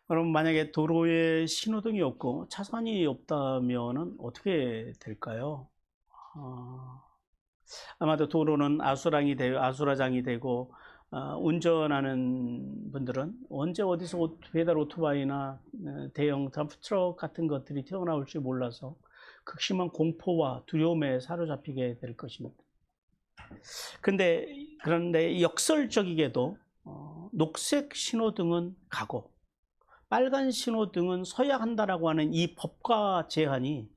그럼 만약에 도로에 신호등이 없고 차선이 없다면은 어떻게 될까요? 어, 아마도 도로는 아수라장이 되고 운전하는 분들은 언제 어디서 배달 오토바이나 대형 덤프 트럭 같은 것들이 튀어나올지 몰라서 극심한 공포와 두려움에 사로잡히게 될 것입니다. 그런데 역설적이게도 녹색 신호등은 가고 빨간 신호등은 서야 한다라고 하는 이 법과 제한이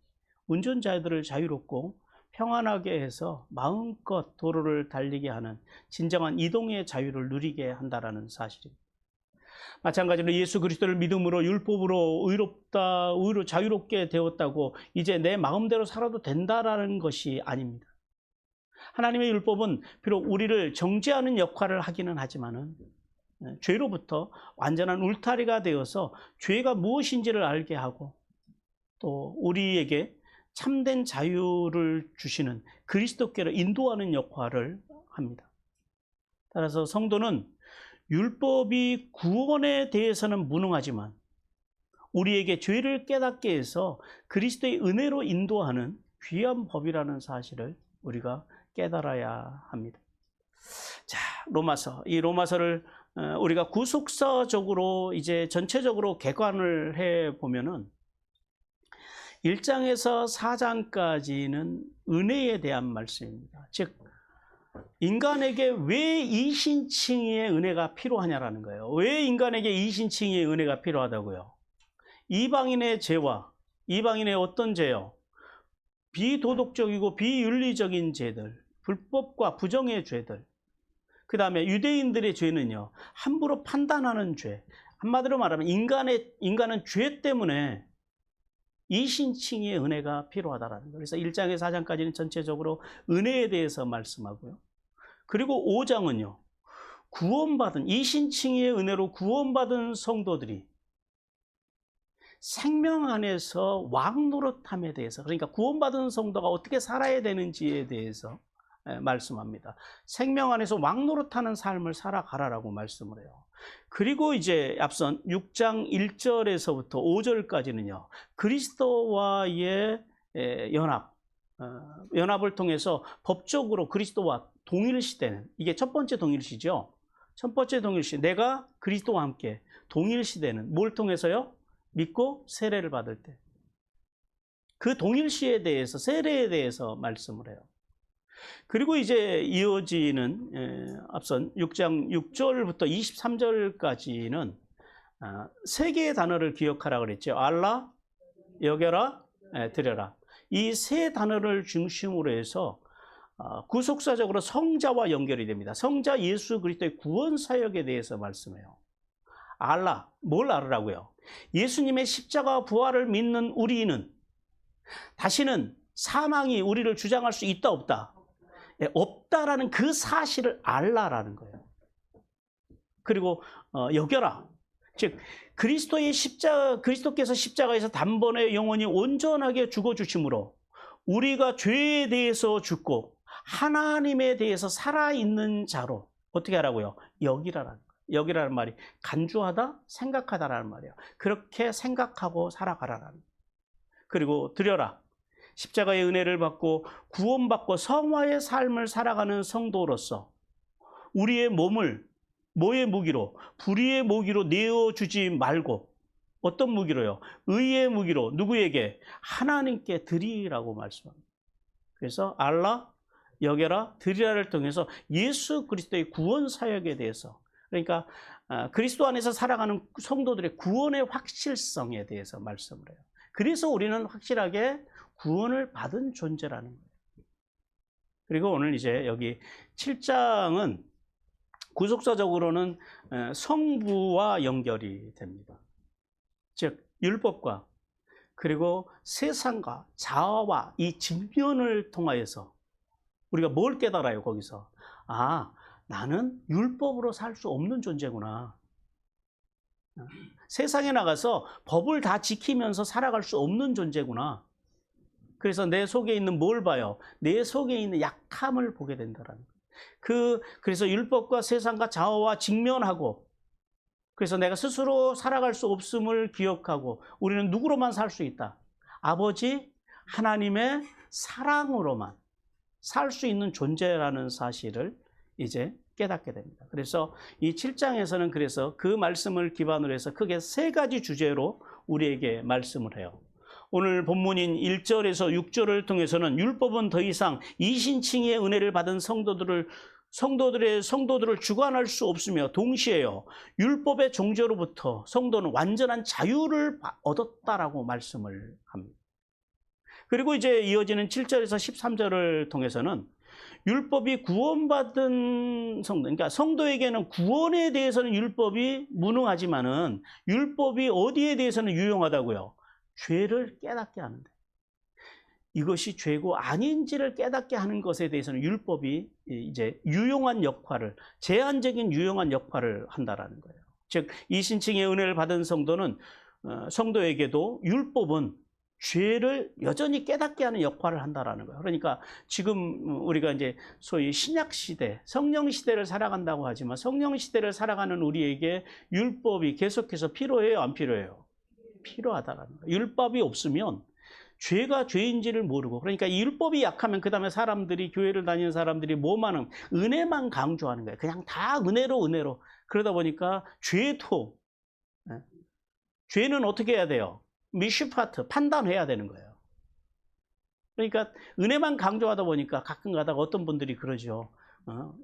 운전자들을 자유롭고 평안하게 해서 마음껏 도로를 달리게 하는 진정한 이동의 자유를 누리게 한다라는 사실입니다. 마찬가지로 예수 그리스도를 믿음으로 율법으로 의로 자유롭게 되었다고 이제 내 마음대로 살아도 된다라는 것이 아닙니다. 하나님의 율법은 비록 우리를 정죄하는 역할을 하기는 하지만은 죄로부터 완전한 울타리가 되어서 죄가 무엇인지를 알게 하고 또 우리에게 참된 자유를 주시는 그리스도께로 인도하는 역할을 합니다. 따라서 성도는 율법이 구원에 대해서는 무능하지만 우리에게 죄를 깨닫게 해서 그리스도의 은혜로 인도하는 귀한 법이라는 사실을 우리가 깨달아야 합니다. 자, 이 로마서를 우리가 구속사적으로 이제 전체적으로 개관을 해 보면은 1장에서 4장까지는 은혜에 대한 말씀입니다. 즉 인간에게 왜 이신칭의의 은혜가 필요하냐라는 거예요. 왜 인간에게 이신칭의의 은혜가 필요하다고요? 이방인의 죄와 이방인의 어떤 죄요? 비도덕적이고 비윤리적인 죄들, 불법과 부정의 죄들, 그 다음에 유대인들의 죄는요, 함부로 판단하는 죄. 한마디로 말하면 인간은 죄 때문에 이신칭의의 은혜가 필요하다라는 거예요. 그래서 1장에서 4장까지는 전체적으로 은혜에 대해서 말씀하고요. 그리고 5장은요, 이신칭의의 은혜로 구원받은 성도들이 생명 안에서 왕노릇함에 대해서, 그러니까 구원받은 성도가 어떻게 살아야 되는지에 대해서 말씀합니다. 생명 안에서 왕노릇하는 삶을 살아가라라고 말씀을 해요. 그리고 이제 앞선 6장 1절에서부터 5절까지는요. 그리스도와의 연합을 통해서 법적으로 그리스도와 동일시되는, 이게 첫 번째 동일시죠. 첫 번째 동일시, 내가 그리스도와 함께 동일시되는, 뭘 통해서요? 믿고 세례를 받을 때. 그 동일시에 대해서, 세례에 대해서 말씀을 해요. 그리고 이제 이어지는 앞선 6장 6절부터 23절까지는 세 개의 단어를 기억하라고 그랬죠. 알라, 여겨라, 드려라. 이 세 단어를 중심으로 해서 구속사적으로 성자와 연결이 됩니다. 성자 예수 그리스도의 구원 사역에 대해서 말씀해요. 알라, 뭘 알으라고요? 예수님의 십자가 부활을 믿는 우리는 다시는 사망이 우리를 주장할 수 있다 없다? 없다라는 그 사실을 알라라는 거예요. 그리고 여겨라. 즉 그리스도께서 십자가에서 단번에 영원히 온전하게 죽어주심으로 우리가 죄에 대해서 죽고 하나님에 대해서 살아있는 자로 어떻게 하라고요? 여기라는 거예요. 여기라는 말이 간주하다, 생각하다라는 말이에요. 그렇게 생각하고 살아가라라는 거예요. 그리고 드려라. 십자가의 은혜를 받고 구원받고 성화의 삶을 살아가는 성도로서 우리의 몸을 뭐의 무기로? 불의의 무기로 내어주지 말고 어떤 무기로요? 의의 무기로 누구에게? 하나님께 드리라고 말씀합니다. 그래서 알라, 여겨라, 드리라를 통해서 예수 그리스도의 구원 사역에 대해서, 그러니까 그리스도 안에서 살아가는 성도들의 구원의 확실성에 대해서 말씀을 해요. 그래서 우리는 확실하게 구원을 받은 존재라는 거예요. 그리고 오늘 이제 여기 7장은 구속사적으로는 성부와 연결이 됩니다. 즉 율법과 그리고 세상과 자아와 이 직면을 통하여서 우리가 뭘 깨달아요? 거기서 나는 율법으로 살 수 없는 존재구나. 세상에 나가서 법을 다 지키면서 살아갈 수 없는 존재구나. 그래서 내 속에 있는 뭘 봐요? 내 속에 있는 약함을 보게 된다는 거예요. 그래서 율법과 세상과 자아와 직면하고 그래서 내가 스스로 살아갈 수 없음을 기억하고 우리는 누구로만 살 수 있다? 아버지 하나님의 사랑으로만 살 수 있는 존재라는 사실을 이제 깨닫게 됩니다. 그래서 이 7장에서는 그래서 그 말씀을 기반으로 해서 크게 세 가지 주제로 우리에게 말씀을 해요. 오늘 본문인 1절에서 6절을 통해서는 율법은 더 이상 이신칭의 은혜를 받은 성도들을 주관할 수 없으며 동시에요, 율법의 종죄로부터 성도는 완전한 자유를 얻었다라고 말씀을 합니다. 그리고 이제 이어지는 7절에서 13절을 통해서는 율법이 구원받은 성도, 그러니까 성도에게는 구원에 대해서는 율법이 무능하지만은 율법이 어디에 대해서는 유용하다고요? 죄를 깨닫게 하는데, 이것이 죄고 아닌지를 깨닫게 하는 것에 대해서는 율법이 이제 유용한 역할을, 제한적인 유용한 역할을 한다라는 거예요. 즉 이신칭의 은혜를 받은 성도는 성도에게도 율법은 죄를 여전히 깨닫게 하는 역할을 한다라는 거예요. 그러니까 지금 우리가 이제 소위 신약 시대, 성령 시대를 살아간다고 하지만 성령 시대를 살아가는 우리에게 율법이 계속해서 필요해요, 안 필요해요? 필요하다라는 거예요. 율법이 없으면 죄가 죄인지를 모르고, 그러니까 이 율법이 약하면 그 다음에 사람들이, 교회를 다니는 사람들이 뭐만 하면 은혜만 강조하는 거예요. 그냥 다 은혜로. 그러다 보니까 죄는 어떻게 해야 돼요? 미슈파트, 판단해야 되는 거예요. 그러니까 은혜만 강조하다 보니까 가끔 가다가 어떤 분들이 그러죠.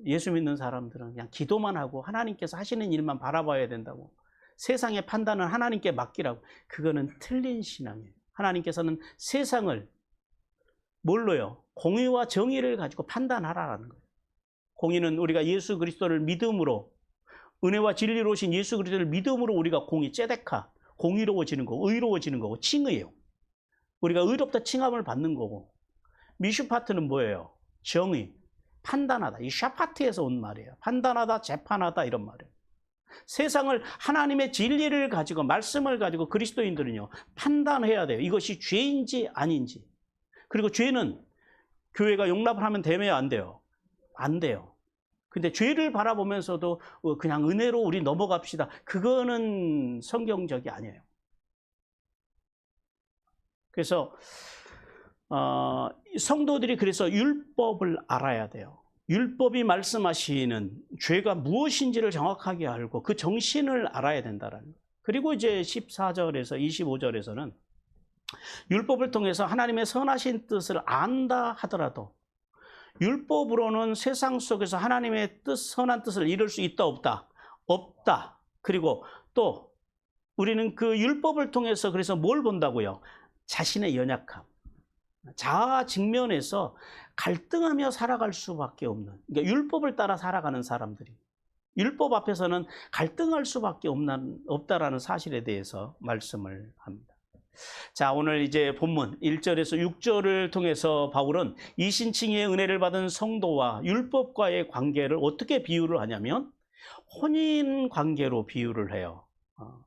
예수 믿는 사람들은 그냥 기도만 하고 하나님께서 하시는 일만 바라봐야 된다고. 세상의 판단은 하나님께 맡기라고. 그거는 틀린 신앙이에요. 하나님께서는 세상을 뭘로요? 공의와 정의를 가지고 판단하라는 거예요. 공의는 우리가 예수 그리스도를 믿음으로, 은혜와 진리로 오신 예수 그리스도를 믿음으로 우리가 공의, ጼ데카, 공의로워지는 거고, 의로워지는 거고, 칭의예요. 우리가 의롭다 칭함을 받는 거고, 미슈파트는 뭐예요? 정의, 판단하다. 이 샤파트에서 온 말이에요. 판단하다, 재판하다, 이런 말이에요. 세상을 하나님의 진리를 가지고, 말씀을 가지고 그리스도인들은요, 판단해야 돼요. 이것이 죄인지 아닌지. 그리고 죄는 교회가 용납을 하면 되면 안 돼요? 안 돼요. 근데 죄를 바라보면서도 그냥 은혜로 우리 넘어갑시다. 그거는 성경적이 아니에요. 그래서 성도들이 그래서 율법을 알아야 돼요. 율법이 말씀하시는 죄가 무엇인지를 정확하게 알고 그 정신을 알아야 된다는 거예요. 그리고 이제 14절에서 25절에서는 율법을 통해서 하나님의 선하신 뜻을 안다 하더라도 율법으로는 세상 속에서 하나님의 뜻, 선한 뜻을 이룰 수 있다, 없다? 없다. 그리고 또 우리는 그 율법을 통해서 그래서 뭘 본다고요? 자신의 연약함, 자아 직면에서 갈등하며 살아갈 수밖에 없는, 그러니까 율법을 따라 살아가는 사람들이 율법 앞에서는 갈등할 수밖에 없다라는 사실에 대해서 말씀을 합니다. 자, 오늘 이제 본문 1절에서 6절을 통해서 바울은 이신칭의 은혜를 받은 성도와 율법과의 관계를 어떻게 비유를 하냐면 혼인 관계로 비유를 해요.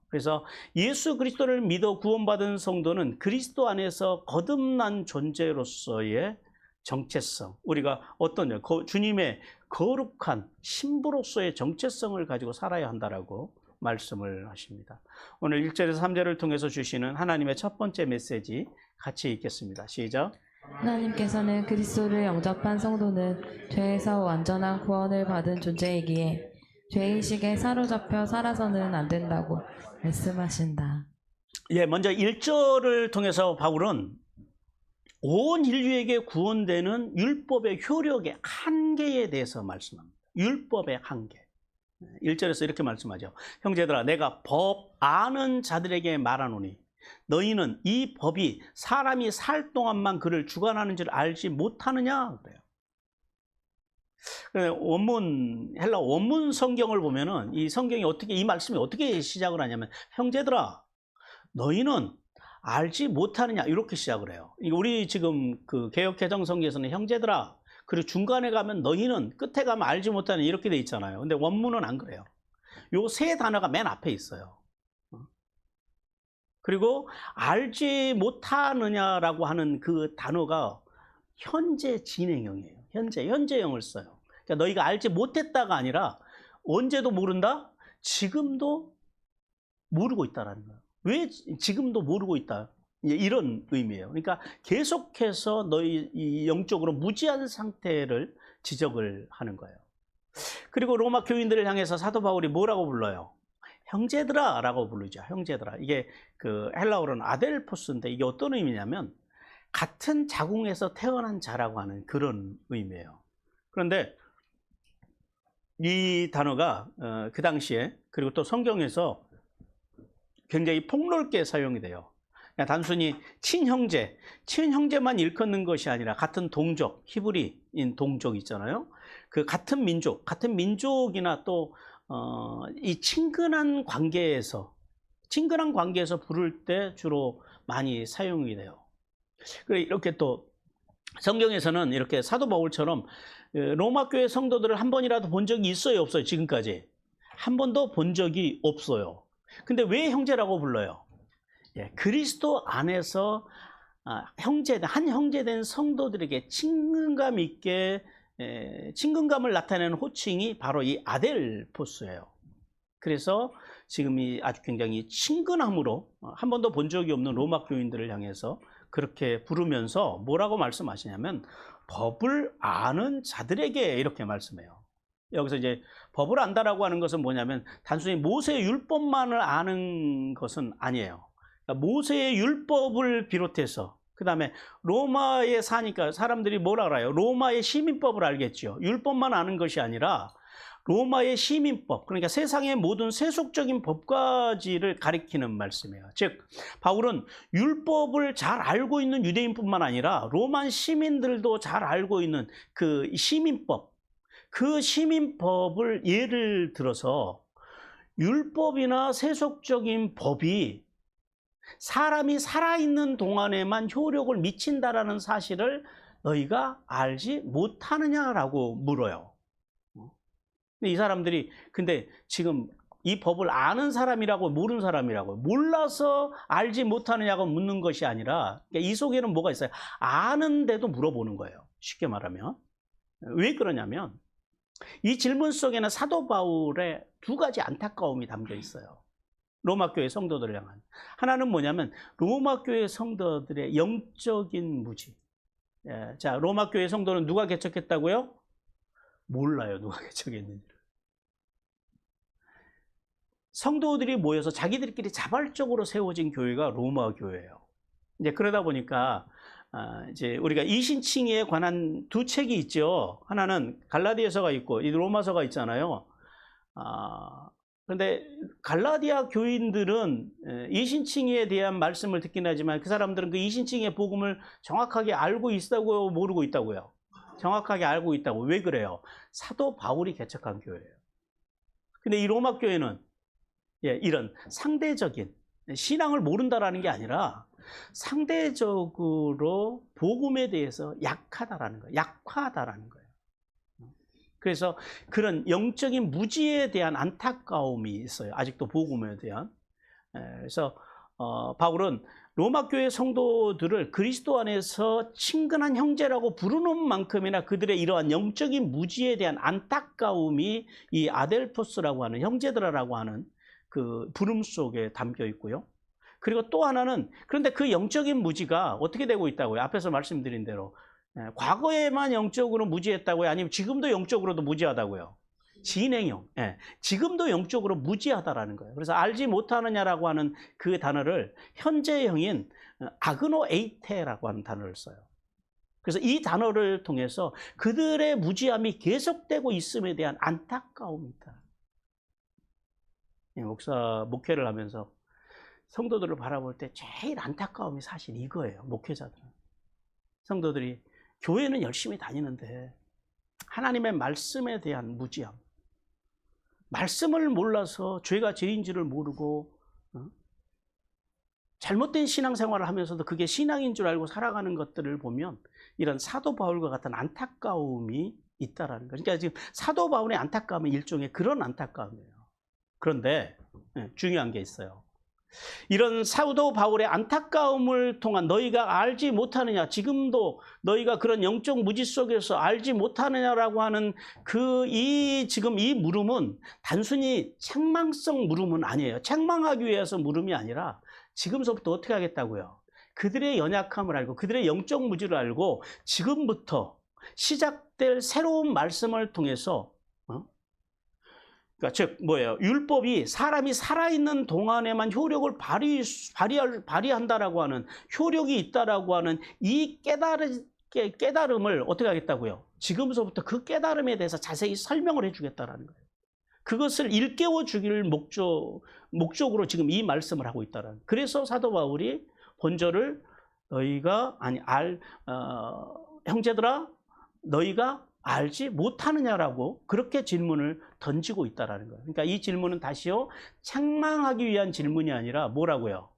그래서 예수 그리스도를 믿어 구원받은 성도는 그리스도 안에서 거듭난 존재로서의 정체성, 우리가 어떤 주님의 거룩한 신부로서의 정체성을 가지고 살아야 한다라고 말씀을 하십니다. 오늘 1절에서 3절을 통해서 주시는 하나님의 첫 번째 메시지 같이 읽겠습니다. 시작. 하나님께서는 그리스도를 영접한 성도는 죄에서 완전한 구원을 받은 존재이기에 죄의식에 사로잡혀 살아서는 안 된다고 말씀하신다. 예, 먼저 1절을 통해서 바울은 온 인류에게 구원되는 율법의 효력의 한계에 대해서 말씀합니다. 율법의 한계. 1절에서 이렇게 말씀하죠. 형제들아, 내가 법 아는 자들에게 말하노니 너희는 이 법이 사람이 살 동안만 그를 주관하는 줄 알지 못하느냐 그래요. 원문, 헬라 원문 성경을 보면은 이 성경이 어떻게, 이 말씀이 어떻게 시작을 하냐면 형제들아, 너희는 알지 못하느냐 이렇게 시작을 해요. 우리 지금 그 개역개정 성경에서는 형제들아, 그리고 중간에 가면 너희는, 끝에 가면 알지 못하는 이렇게 돼 있잖아요. 근데 원문은 안 그래요. 요 세 단어가 맨 앞에 있어요. 그리고 알지 못하느냐라고 하는 그 단어가 현재 진행형이에요. 현재형을 써요. 그러니까 너희가 알지 못했다가 아니라 언제도 모른다? 지금도 모르고 있다라는 거예요. 왜 지금도 모르고 있다? 이런 의미예요. 그러니까 계속해서 너희 이 영적으로 무지한 상태를 지적을 하는 거예요. 그리고 로마 교인들을 향해서 사도 바울이 뭐라고 불러요? 형제들아 라고 부르죠. 형제들아. 이게 그 헬라어로는 아델포스인데 이게 어떤 의미냐면 같은 자궁에서 태어난 자라고 하는 그런 의미예요. 그런데 이 단어가 그 당시에 그리고 또 성경에서 굉장히 폭넓게 사용이 돼요. 그냥 단순히 친형제만 일컫는 것이 아니라 같은 동족, 히브리인 동족 있잖아요. 그 같은 민족이나 또 이 친근한 관계에서 부를 때 주로 많이 사용이 돼요. 이렇게 또 성경에서는 이렇게 사도 바울처럼 로마 교회 성도들을 한 번이라도 본 적이 있어요, 없어요? 지금까지 한 번도 본 적이 없어요. 근데 왜 형제라고 불러요? 예, 그리스도 안에서 한 형제된 성도들에게 친근감 있게 친근감을 나타내는 호칭이 바로 이 아델포스예요. 그래서 지금 이 아주 굉장히 친근함으로 한 번도 본 적이 없는 로마 교인들을 향해서 그렇게 부르면서 뭐라고 말씀하시냐면 법을 아는 자들에게 이렇게 말씀해요. 여기서 이제 법을 안다라고 하는 것은 뭐냐면 단순히 모세의 율법만을 아는 것은 아니에요. 그러니까 모세의 율법을 비롯해서 그 다음에 로마에 사니까 사람들이 뭐라 그래요? 로마의 시민법을 알겠죠. 율법만 아는 것이 아니라 로마의 시민법, 그러니까 세상의 모든 세속적인 법까지를 가리키는 말씀이에요. 즉 바울은 율법을 잘 알고 있는 유대인뿐만 아니라 로마 시민들도 잘 알고 있는 그 시민법, 그 시민법을 예를 들어서 율법이나 세속적인 법이 사람이 살아있는 동안에만 효력을 미친다라는 사실을 너희가 알지 못하느냐라고 물어요. 근데 이 사람들이 근데 지금 이 법을 아는 사람이라고 모르는 사람이라고 몰라서 알지 못하느냐고 묻는 것이 아니라 이 속에는 뭐가 있어요? 아는데도 물어보는 거예요. 쉽게 말하면. 왜 그러냐면 이 질문 속에는 사도 바울의 두 가지 안타까움이 담겨 있어요. 로마 교회 성도들을 향한. 하나는 뭐냐면 로마 교회 성도들의 영적인 무지. 자, 로마 교회 성도는 누가 개척했다고요? 몰라요, 누가 개척했는지를. 성도들이 모여서 자기들끼리 자발적으로 세워진 교회가 로마 교회예요. 이제 그러다 보니까 이제 우리가 이신칭의에 관한 두 책이 있죠. 하나는 갈라디아서가 있고 이 로마서가 있잖아요. 그런데 갈라디아 교인들은 이신칭의에 대한 말씀을 듣긴 하지만 그 사람들은 그 이신칭의 복음을 정확하게 알고 있다고요, 모르고 있다고요? 정확하게 알고 있다고. 왜 그래요? 사도 바울이 개척한 교회예요. 근데 이 로마 교회는 이런 상대적인 신앙을 모른다라는 게 아니라 상대적으로 복음에 대해서 약하다라는 거예요. 약화하다라는 거예요. 그래서 그런 영적인 무지에 대한 안타까움이 있어요. 아직도 복음에 대한. 그래서 바울은 로마 교회 성도들을 그리스도 안에서 친근한 형제라고 부르는 만큼이나 그들의 이러한 영적인 무지에 대한 안타까움이 이 아델포스라고 하는 형제들아라고 하는 그 부름 속에 담겨 있고요. 그리고 또 하나는 그런데 그 영적인 무지가 어떻게 되고 있다고요? 앞에서 말씀드린 대로 과거에만 영적으로 무지했다고요? 아니면 지금도 영적으로도 무지하다고요? 진행형. 지금도 영적으로 무지하다라는 거예요. 그래서 알지 못하느냐라고 하는 그 단어를 현재형인 아그노 에이테라고 하는 단어를 써요. 그래서 이 단어를 통해서 그들의 무지함이 계속되고 있음에 대한 안타까움이 있다. 목회를 하면서 성도들을 바라볼 때 제일 안타까움이 사실 이거예요. 목회자들은. 성도들이 교회는 열심히 다니는데 하나님의 말씀에 대한 무지함. 말씀을 몰라서 죄가 죄인지를 모르고 잘못된 신앙생활을 하면서도 그게 신앙인 줄 알고 살아가는 것들을 보면 이런 사도 바울과 같은 안타까움이 있다라는 거예요. 그러니까 지금 사도 바울의 안타까움은 일종의 그런 안타까움이에요. 그런데 중요한 게 있어요. 이런 사도 바울의 안타까움을 통한 너희가 알지 못하느냐, 지금도 너희가 그런 영적 무지 속에서 알지 못하느냐라고 하는 지금 이 물음은 단순히 책망성 물음은 아니에요. 책망하기 위해서 물음이 아니라 지금서부터 어떻게 하겠다고요? 그들의 연약함을 알고 그들의 영적 무지를 알고 지금부터 시작될 새로운 말씀을 통해서 그러니까 즉 뭐예요? 율법이 사람이 살아있는 동안에만 효력을 발휘한다라고 하는, 효력이 있다라고 하는 이 깨달음을 어떻게 하겠다고요? 지금서부터 그 깨달음에 대해서 자세히 설명을 해주겠다라는 거예요. 그것을 일깨워 주기를 목적으로 지금 이 말씀을 하고 있다라는 거예요. 그래서 사도 바울이 본절을 형제들아 너희가 알지 못하느냐라고 그렇게 질문을 던지고 있다라는 거예요. 그러니까 이 질문은 다시요, 책망하기 위한 질문이 아니라 뭐라고요?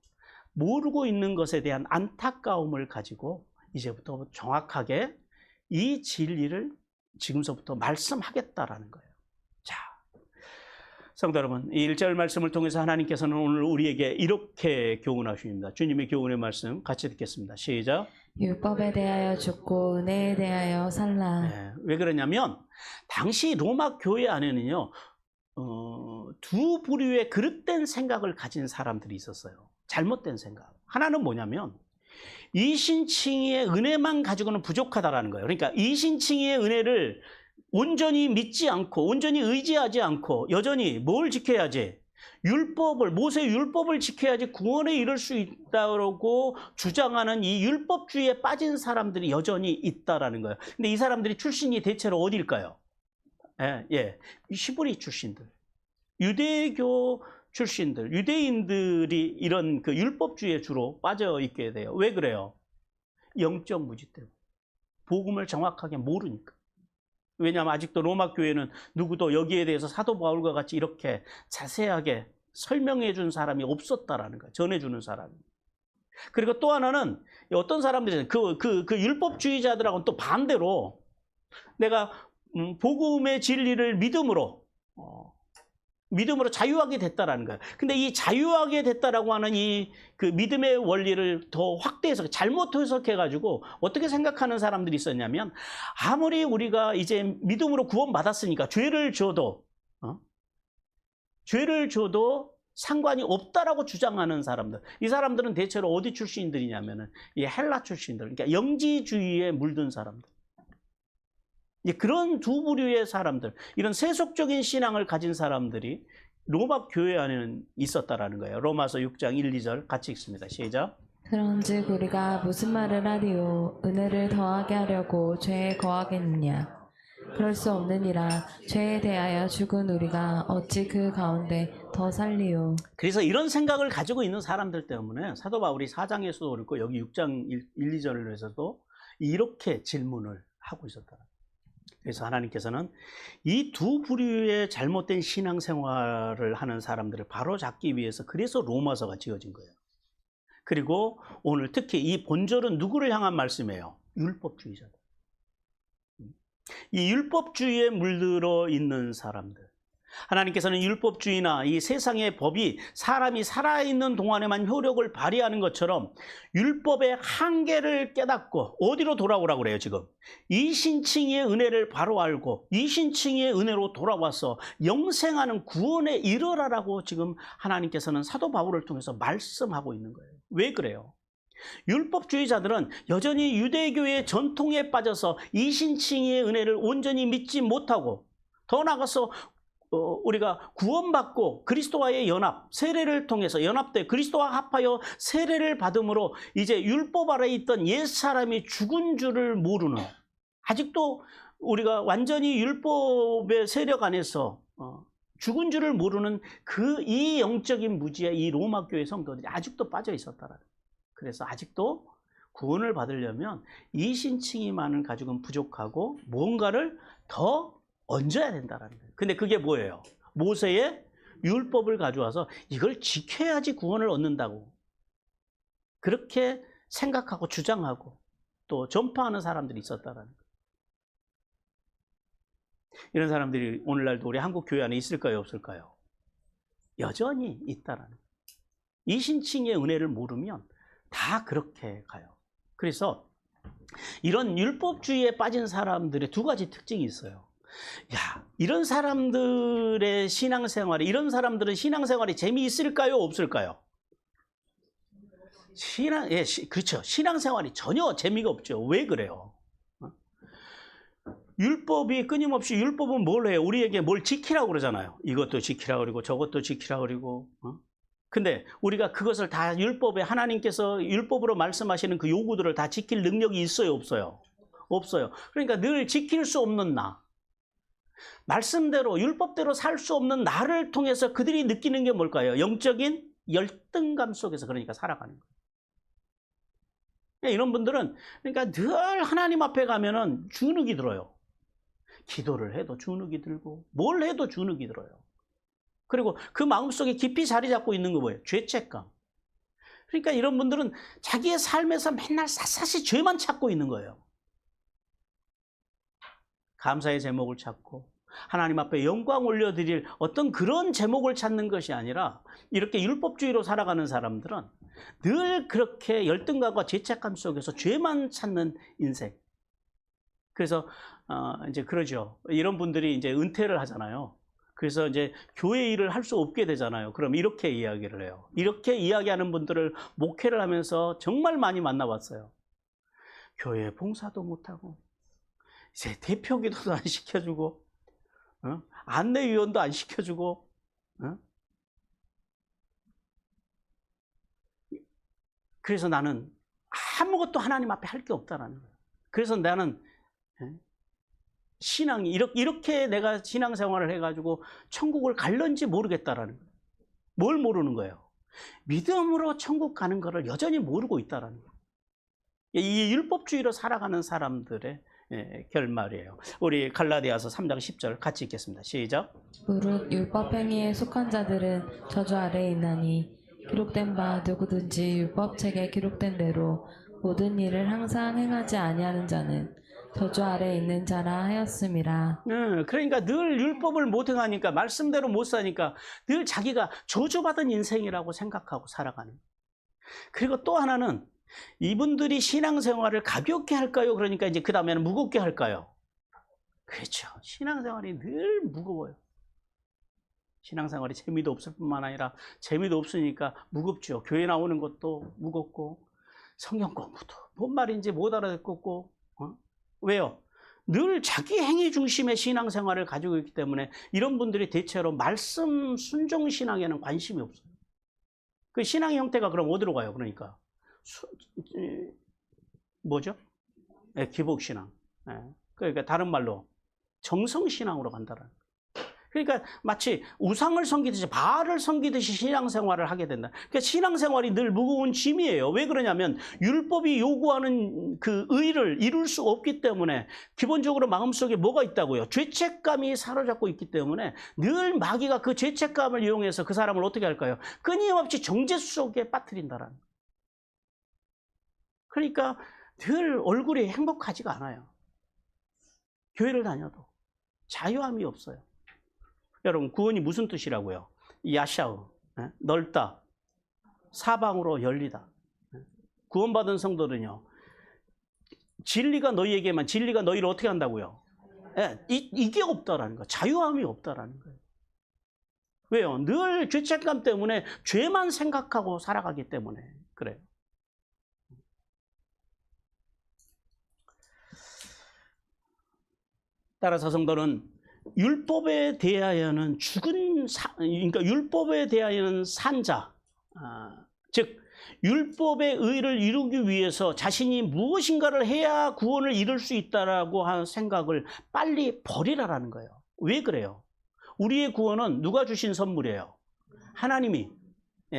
모르고 있는 것에 대한 안타까움을 가지고 이제부터 정확하게 이 진리를 지금서부터 말씀하겠다라는 거예요. 자, 성도 여러분, 이 1절 말씀을 통해서 하나님께서는 오늘 우리에게 이렇게 교훈하십니다. 주님의 교훈의 말씀 같이 듣겠습니다. 시작. 율법에 대하여 죽고 은혜에 대하여 살라. 네, 왜 그러냐면 당시 로마 교회 안에는요, 두 부류의 그릇된 생각을 가진 사람들이 있었어요. 잘못된 생각. 하나는 뭐냐면 이신칭의의 은혜만 가지고는 부족하다라는 거예요. 그러니까 이신칭의의 은혜를 온전히 믿지 않고 온전히 의지하지 않고 여전히 뭘 지켜야지? 모세의 율법을 지켜야지 구원에 이를 수 있다고 주장하는 이 율법주의에 빠진 사람들이 여전히 있다라는 거예요. 근데 이 사람들이 출신이 대체로 어디일까요? 히브리 출신들, 유대교 출신들, 유대인들이 이런 그 율법주의에 주로 빠져 있게 돼요. 왜 그래요? 영적 무지 때문에. 복음을 정확하게 모르니까. 왜냐하면 아직도 로마 교회는 누구도 여기에 대해서 사도 바울과 같이 이렇게 자세하게 설명해 준 사람이 없었다라는 거예요. 전해주는 사람이. 그리고 또 하나는 어떤 사람들이 그 율법주의자들하고는 또 반대로 내가 복음의 진리를 믿음으로 자유하게 됐다라는 거예요. 근데 이 자유하게 됐다라고 하는 그 믿음의 원리를 더 확대해서 잘못 해석해가지고 어떻게 생각하는 사람들이 있었냐면, 아무리 우리가 이제 믿음으로 구원받았으니까 죄를 줘도 상관이 없다라고 주장하는 사람들. 이 사람들은 대체로 어디 출신들이냐면은 이 헬라 출신들, 그러니까 영지주의에 물든 사람들. 그런 두 부류의 사람들, 이런 세속적인 신앙을 가진 사람들이 로마 교회 안에는 있었다라는 거예요. 로마서 6장 1, 2절 같이 읽습니다. 시작. 그런즉 우리가 무슨 말을 하리요? 은혜를 더하게 하려고 죄에 거하겠느냐? 그럴 수 없느니라. 죄에 대하여 죽은 우리가 어찌 그 가운데 더 살리요? 그래서 이런 생각을 가지고 있는 사람들 때문에 사도 바울이 4장에서도 그렇고 여기 6장 1, 2절에서도 이렇게 질문을 하고 있었다. 그래서 하나님께서는 이 두 부류의 잘못된 신앙생활을 하는 사람들을 바로잡기 위해서 그래서 로마서가 지어진 거예요. 그리고 오늘 특히 이 본절은 누구를 향한 말씀이에요? 율법주의자들. 이 율법주의에 물들어 있는 사람들. 하나님께서는 율법주의나 이 세상의 법이 사람이 살아있는 동안에만 효력을 발휘하는 것처럼 율법의 한계를 깨닫고 어디로 돌아오라고 그래요 지금? 이신칭의의 은혜를 바로 알고 이신칭의의 은혜로 돌아와서 영생하는 구원에 이르라라고 지금 하나님께서는 사도 바울을 통해서 말씀하고 있는 거예요. 왜 그래요? 율법주의자들은 여전히 유대교의 전통에 빠져서 이신칭의의 은혜를 온전히 믿지 못하고, 더 나아가서 우리가 구원받고 그리스도와의 연합, 세례를 통해서 연합돼 그리스도와 합하여 세례를 받음으로 이제 율법 아래에 있던 옛사람이 죽은 줄을 모르는, 아직도 우리가 완전히 율법의 세력 안에서 죽은 줄을 모르는 이 영적인 무지에 이 로마 교회 성도들이 아직도 빠져 있었다라는 거예요. 그래서 아직도 구원을 받으려면 이신칭의만을 가지고는 부족하고 뭔가를 더 얹어야 된다는 거예요. 근데 그게 뭐예요? 모세의 율법을 가져와서 이걸 지켜야지 구원을 얻는다고 그렇게 생각하고 주장하고 또 전파하는 사람들이 있었다는 거예요. 이런 사람들이 오늘날도 우리 한국 교회 안에 있을까요? 없을까요? 여전히 있다라는 거예요. 이신칭의 은혜를 모르면 다 그렇게 가요. 그래서 이런 율법주의에 빠진 사람들의 두 가지 특징이 있어요. 야, 이런 사람들의 신앙생활이, 이런 사람들은 신앙생활이 재미있을까요? 없을까요? 그렇죠. 신앙생활이 전혀 재미가 없죠. 왜 그래요? 율법이 끊임없이, 율법은 뭘 해요? 우리에게 뭘 지키라고 그러잖아요. 이것도 지키라고 그러고 저것도 지키라고 그러고. 근데 우리가 그것을 다 율법에, 하나님께서 율법으로 말씀하시는 그 요구들을 다 지킬 능력이 있어요? 없어요? 없어요. 그러니까 늘 지킬 수 없는 나, 말씀대로 율법대로 살 수 없는 나를 통해서 그들이 느끼는 게 뭘까요? 영적인 열등감 속에서 그러니까 살아가는 거예요. 이런 분들은 그러니까 늘 하나님 앞에 가면은 주눅이 들어요. 기도를 해도 주눅이 들고 뭘 해도 주눅이 들어요. 그리고 그 마음속에 깊이 자리 잡고 있는 거 뭐예요? 죄책감. 그러니까 이런 분들은 자기의 삶에서 맨날 샅샅이 죄만 찾고 있는 거예요. 감사의 제목을 찾고 하나님 앞에 영광 올려드릴 어떤 그런 제목을 찾는 것이 아니라, 이렇게 율법주의로 살아가는 사람들은 늘 그렇게 열등감과 죄책감 속에서 죄만 찾는 인생. 그래서 이제 그러죠. 이런 분들이 이제 은퇴를 하잖아요. 그래서 이제 교회 일을 할 수 없게 되잖아요. 그럼 이렇게 이야기를 해요. 이렇게 이야기하는 분들을 목회를 하면서 정말 많이 만나봤어요. 교회 봉사도 못하고, 이제 대표기도도 안 시켜주고, 안내위원도 안 시켜주고, 그래서 나는 아무것도 하나님 앞에 할 게 없다라는 거예요. 그래서 나는 신앙이 이렇게 내가 신앙생활을 해가지고 천국을 갈런지 모르겠다라는 거예요. 뭘 모르는 거예요? 믿음으로 천국 가는 거를 여전히 모르고 있다라는 거예요. 이 율법주의로 살아가는 사람들의 결말이에요. 우리 갈라디아서 3장 10절 같이 읽겠습니다. 시작. 무릇 율법 행위에 속한 자들은 저주 아래에 있나니 기록된 바 누구든지 율법책에 기록된 대로 모든 일을 항상 행하지 아니하는 자는 저주 아래에 있는 자라 하였음이라. 그러니까 늘 율법을 못 행하니까, 말씀대로 못 사니까 늘 자기가 저주받은 인생이라고 생각하고 살아가는. 그리고 또 하나는, 이분들이 신앙생활을 가볍게 할까요? 그러니까 이제 그 다음에는 무겁게 할까요? 그렇죠. 신앙생활이 늘 무거워요. 신앙생활이 재미도 없을 뿐만 아니라 재미도 없으니까 무겁죠. 교회 나오는 것도 무겁고 성경 공부도 뭔 말인지 못 알아듣고. 왜요? 늘 자기 행위 중심의 신앙생활을 가지고 있기 때문에 이런 분들이 대체로 말씀 순종 신앙에는 관심이 없어요. 그 신앙의 형태가 그럼 어디로 가요? 그러니까 뭐죠? 기복신앙. 그러니까 다른 말로 정성신앙으로 간다는. 그러니까 마치 우상을 섬기듯이, 바알을 섬기듯이 신앙생활을 하게 된다. 그러니까 신앙생활이 늘 무거운 짐이에요. 왜 그러냐면 율법이 요구하는 그 의를 이룰 수 없기 때문에, 기본적으로 마음속에 뭐가 있다고요? 죄책감이 사로잡고 있기 때문에 늘 마귀가 그 죄책감을 이용해서 그 사람을 어떻게 할까요? 끊임없이 정죄 속에 빠뜨린다라는. 그러니까 늘 얼굴이 행복하지가 않아요. 교회를 다녀도 자유함이 없어요. 여러분, 구원이 무슨 뜻이라고요? 야샤우, 넓다, 사방으로 열리다. 구원받은 성도는요, 진리가 너희에게만, 진리가 너희를 어떻게 한다고요? 이게 없다라는 거예요. 자유함이 없다라는 거예요. 왜요? 늘 죄책감 때문에 죄만 생각하고 살아가기 때문에 그래요. 따라서 성도는 율법에 대하여는 그러니까 율법에 대하여는 산자, 즉 율법의 의를 이루기 위해서 자신이 무엇인가를 해야 구원을 이룰 수 있다라고 하는 생각을 빨리 버리라라는 거예요. 왜 그래요? 우리의 구원은 누가 주신 선물이에요? 하나님이,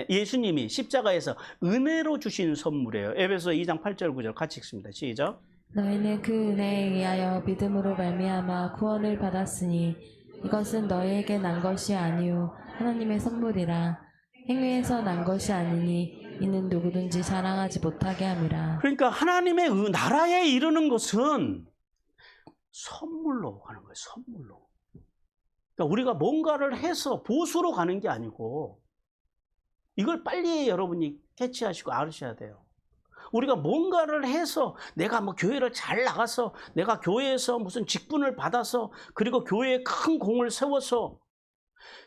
예수님이 십자가에서 은혜로 주신 선물이에요. 에베소 2장 8절 9절 같이 읽습니다. 시작. 너희는 그 은혜에 의하여 믿음으로 말미암아 구원을 받았으니 이것은 너희에게 난 것이 아니요 하나님의 선물이라. 행위에서 난 것이 아니니 이는 누구든지 자랑하지 못하게 함이라. 그러니까 하나님의 나라에 이르는 것은 선물로 가는 거예요. 선물로. 그러니까 우리가 뭔가를 해서 보수로 가는 게 아니고, 이걸 빨리 여러분이 캐치하시고 알으셔야 돼요. 우리가 뭔가를 해서 내가 뭐 교회를 잘 나가서 내가 교회에서 무슨 직분을 받아서 그리고 교회에 큰 공을 세워서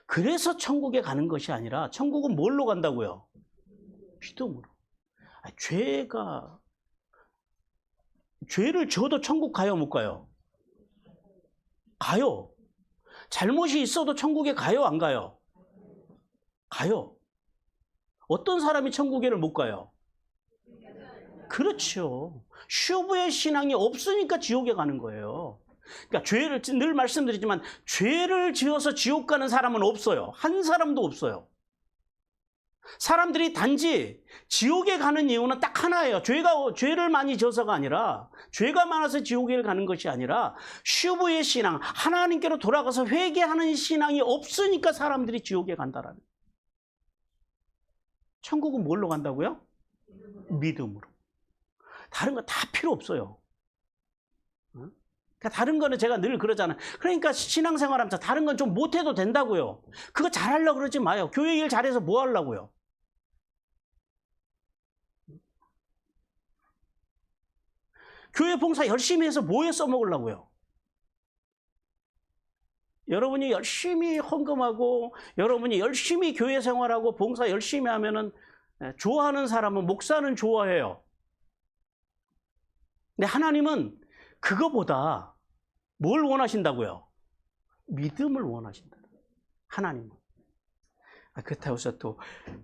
그래서 천국에 가는 것이 아니라 천국은 뭘로 간다고요? 믿음으로. 죄를 지어도 천국 가요, 못 가요? 가요. 잘못이 있어도 천국에 가요, 안 가요? 가요. 어떤 사람이 천국에를 못 가요? 그렇죠. 슈브의 신앙이 없으니까 지옥에 가는 거예요. 그러니까 죄를, 늘 말씀드리지만 죄를 지어서 지옥 가는 사람은 없어요. 한 사람도 없어요. 사람들이 단지 지옥에 가는 이유는 딱 하나예요. 죄를 많이 지어서가 아니라, 죄가 많아서 지옥에 가는 것이 아니라 슈브의 신앙, 하나님께로 돌아가서 회개하는 신앙이 없으니까 사람들이 지옥에 간다라는. 천국은 뭘로 간다고요? 믿음으로. 다른 거 다 필요 없어요. 그러니까 다른 거는 제가 늘 그러잖아요. 그러니까 신앙생활하면서 다른 건 좀 못해도 된다고요. 그거 잘하려고 그러지 마요. 교회 일 잘해서 뭐 하려고요? 교회 봉사 열심히 해서 뭐에 써먹으려고요? 여러분이 열심히 헌금하고 여러분이 열심히 교회 생활하고 봉사 열심히 하면은 좋아하는 사람은 목사는 좋아해요. 근데 하나님은 그거보다 뭘 원하신다고요? 믿음을 원하신다. 하나님은. 그렇다고 해서 또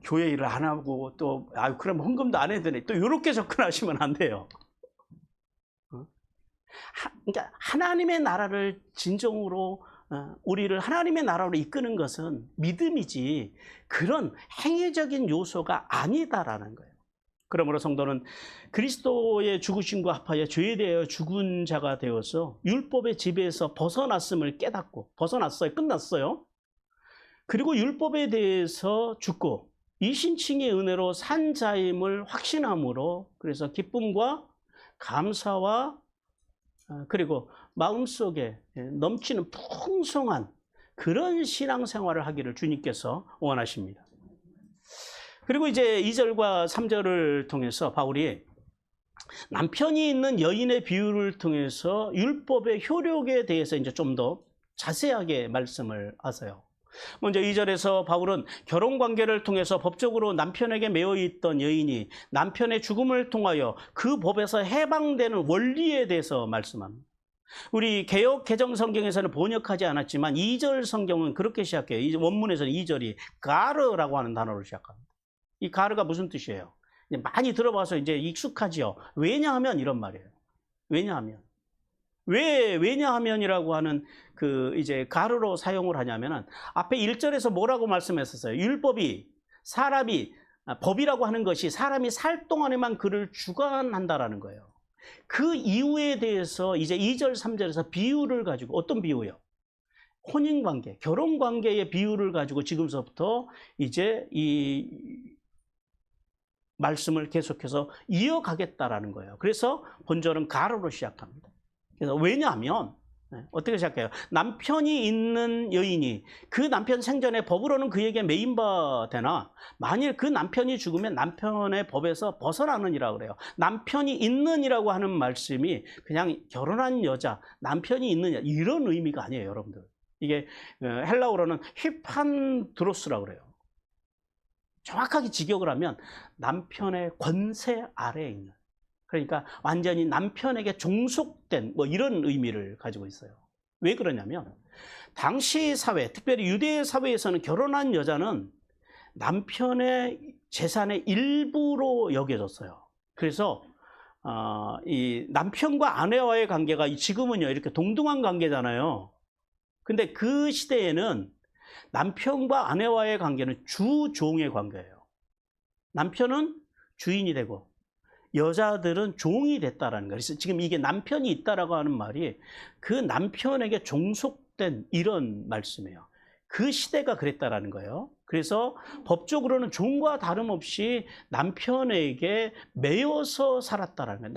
교회 일을 안 하고 또 그럼 헌금도 안 해도 되네. 또 이렇게 접근하시면 안 돼요. 그러니까 하나님의 나라를 진정으로 우리를 하나님의 나라로 이끄는 것은 믿음이지 그런 행위적인 요소가 아니다라는 거예요. 그러므로 성도는 그리스도의 죽으심과 합하여 죄에 대하여 죽은 자가 되어서 율법의 지배에서 벗어났음을 깨닫고, 벗어났어요. 끝났어요. 그리고 율법에 대해서 죽고 이 신칭의 은혜로 산 자임을 확신함으로, 그래서 기쁨과 감사와 그리고 마음속에 넘치는 풍성한 그런 신앙생활을 하기를 주님께서 원하십니다. 그리고 이제 2절과 3절을 통해서 바울이 남편이 있는 여인의 비유를 통해서 율법의 효력에 대해서 이제 좀 더 자세하게 말씀을 하세요. 먼저 2절에서 바울은 결혼 관계를 통해서 법적으로 남편에게 매여 있던 여인이 남편의 죽음을 통하여 그 법에서 해방되는 원리에 대해서 말씀합니다. 우리 개역 개정 성경에서는 번역하지 않았지만 2절 성경은 그렇게 시작해요. 이 원문에서는 2절이 가르라고 하는 단어로 시작합니다. 이 가르가 무슨 뜻이에요? 많이 들어봐서 이제 익숙하지요. 왜냐하면 이런 말이에요. 왜냐하면이라고 하는 그 이제 가르로 사용을 하냐면은 앞에 1절에서 뭐라고 말씀했었어요? 율법이 법이라고 하는 것이 사람이 살 동안에만 그를 주관한다라는 거예요. 그 이유에 대해서 이제 2절, 3절에서 비유를 가지고, 어떤 비유요? 혼인관계, 결혼관계의 비유를 가지고 지금서부터 이제 이 말씀을 계속해서 이어가겠다라는 거예요. 그래서 본절은 가로로 시작합니다. 그래서 왜냐하면 어떻게 시작해요? 남편이 있는 여인이 그 남편 생전에 법으로는 그에게 매인 바 되나 만일 그 남편이 죽으면 남편의 법에서 벗어나느니라 그래요. 남편이 있는이라고 하는 말씀이 그냥 결혼한 여자, 남편이 있느냐 이런 의미가 아니에요, 여러분들. 이게 헬라어로는 히판드로스라고 그래요. 정확하게 직역을 하면 남편의 권세 아래에 있는, 그러니까 완전히 남편에게 종속된 뭐 이런 의미를 가지고 있어요. 왜 그러냐면 당시 사회, 특별히 유대 사회에서는 결혼한 여자는 남편의 재산의 일부로 여겨졌어요. 그래서 이 남편과 아내와의 관계가 지금은요 이렇게 동등한 관계잖아요. 근데 그 시대에는 남편과 아내와의 관계는 주종의 관계예요. 남편은 주인이 되고 여자들은 종이 됐다라는 거예요. 그래서 지금 이게 남편이 있다라고 하는 말이 그 남편에게 종속된 이런 말씀이에요. 그 시대가 그랬다라는 거예요. 그래서 법적으로는 종과 다름없이 남편에게 매여서 살았다라는 거예요.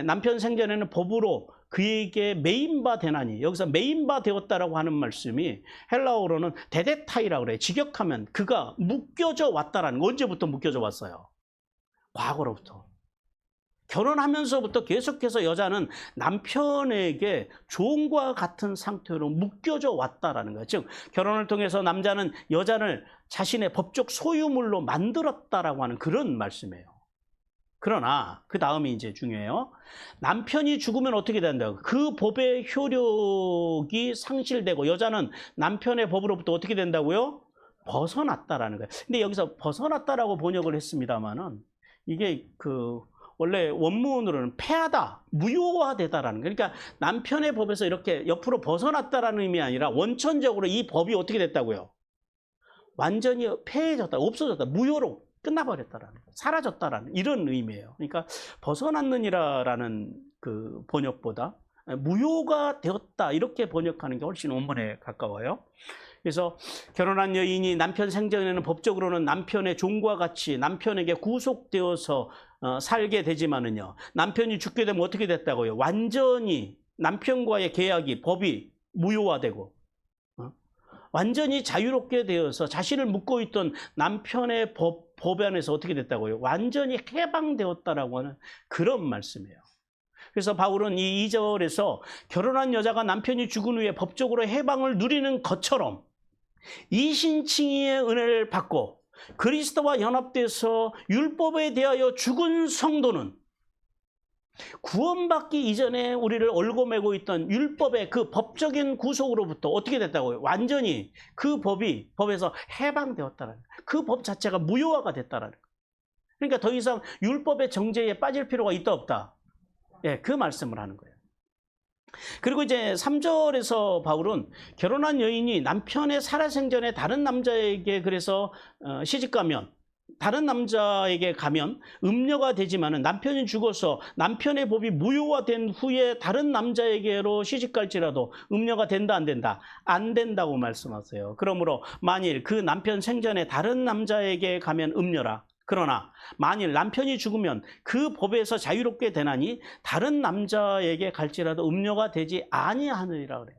남편 생전에는 법으로 그에게 메인바 되나니, 여기서 메인바 되었다라고 하는 말씀이 헬라어로는 데데타이라고 그래요. 직역하면 그가 묶여져 왔다라는 거. 언제부터 묶여져 왔어요? 과거로부터. 결혼하면서부터 계속해서 여자는 남편에게 종과 같은 상태로 묶여져 왔다라는 거예요. 즉 결혼을 통해서 남자는 여자를 자신의 법적 소유물로 만들었다라고 하는 그런 말씀이에요. 그러나 그 다음이 이제 중요해요. 남편이 죽으면 어떻게 된다고? 그 법의 효력이 상실되고 여자는 남편의 법으로부터 어떻게 된다고요? 벗어났다라는 거예요. 근데 여기서 벗어났다라고 번역을 했습니다만은 이게 원래 원문으로는 폐하다, 무효화되다라는 거예요. 그러니까 남편의 법에서 이렇게 옆으로 벗어났다라는 의미 아니라 원천적으로 이 법이 어떻게 됐다고요? 완전히 폐해졌다, 없어졌다, 무효로 끝나버렸다라는 거예요. 사라졌다라는 이런 의미예요. 그러니까 벗어났느니라라는 그 번역보다 무효가 되었다 이렇게 번역하는 게 훨씬 원문에 가까워요. 그래서 결혼한 여인이 남편 생전에는 법적으로는 남편의 종과 같이 남편에게 구속되어서 살게 되지만은요, 남편이 죽게 되면 어떻게 됐다고요? 완전히 남편과의 계약이 법이 무효화되고 완전히 자유롭게 되어서 자신을 묶고 있던 남편의 법 안에서 어떻게 됐다고요? 완전히 해방되었다라고 하는 그런 말씀이에요. 그래서 바울은 이 2절에서 결혼한 여자가 남편이 죽은 후에 법적으로 해방을 누리는 것처럼 이신칭의의 은혜를 받고 그리스도와 연합돼서 율법에 대하여 죽은 성도는 구원받기 이전에 우리를 얽어매고 있던 율법의 그 법적인 구속으로부터 어떻게 됐다고요? 완전히 그 법에서 해방되었다는 거예요. 그 법 자체가 무효화가 됐다는 거예요. 그러니까 더 이상 율법의 정죄에 빠질 필요가 있다 없다. 예, 그 말씀을 하는 거예요. 그리고 이제 3절에서 바울은 결혼한 여인이 남편의 살아생전에 다른 남자에게 그래서 시집가면 다른 남자에게 가면 음녀가 되지만은 남편이 죽어서 남편의 법이 무효화된 후에 다른 남자에게로 시집갈지라도 음녀가 된다 안 된다? 안 된다고 말씀하세요. 그러므로 만일 그 남편 생전에 다른 남자에게 가면 음녀라. 그러나 만일 남편이 죽으면 그 법에서 자유롭게 되나니 다른 남자에게 갈지라도 음녀가 되지 아니하느니라 그래요.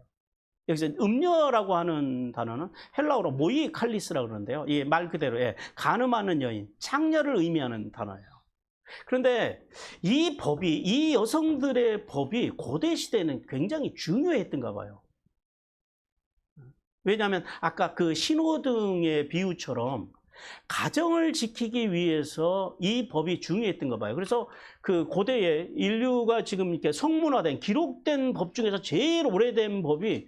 여기서 음녀라고 하는 단어는 헬라어로 모이칼리스라고 그러는데요. 이 말 그대로 간음하는 여인, 창녀를 의미하는 단어예요. 그런데 이 여성들의 법이 고대 시대에는 굉장히 중요했던가 봐요. 왜냐하면 아까 그 신호등의 비유처럼 가정을 지키기 위해서 이 법이 중요했던가 봐요. 그래서 그 고대에 인류가 지금 이렇게 성문화된 기록된 법 중에서 제일 오래된 법이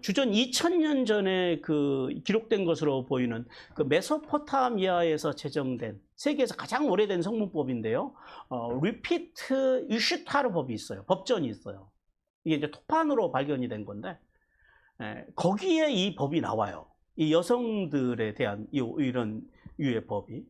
주전 2000년 전에 그 기록된 것으로 보이는 그 메소포타미아에서 제정된 세계에서 가장 오래된 성문법인데요. 리피트 유슈타르 법이 있어요. 법전이 있어요. 이게 이제 토판으로 발견이 된 건데 거기에 이 법이 나와요. 이 여성들에 대한 이런 유의 법이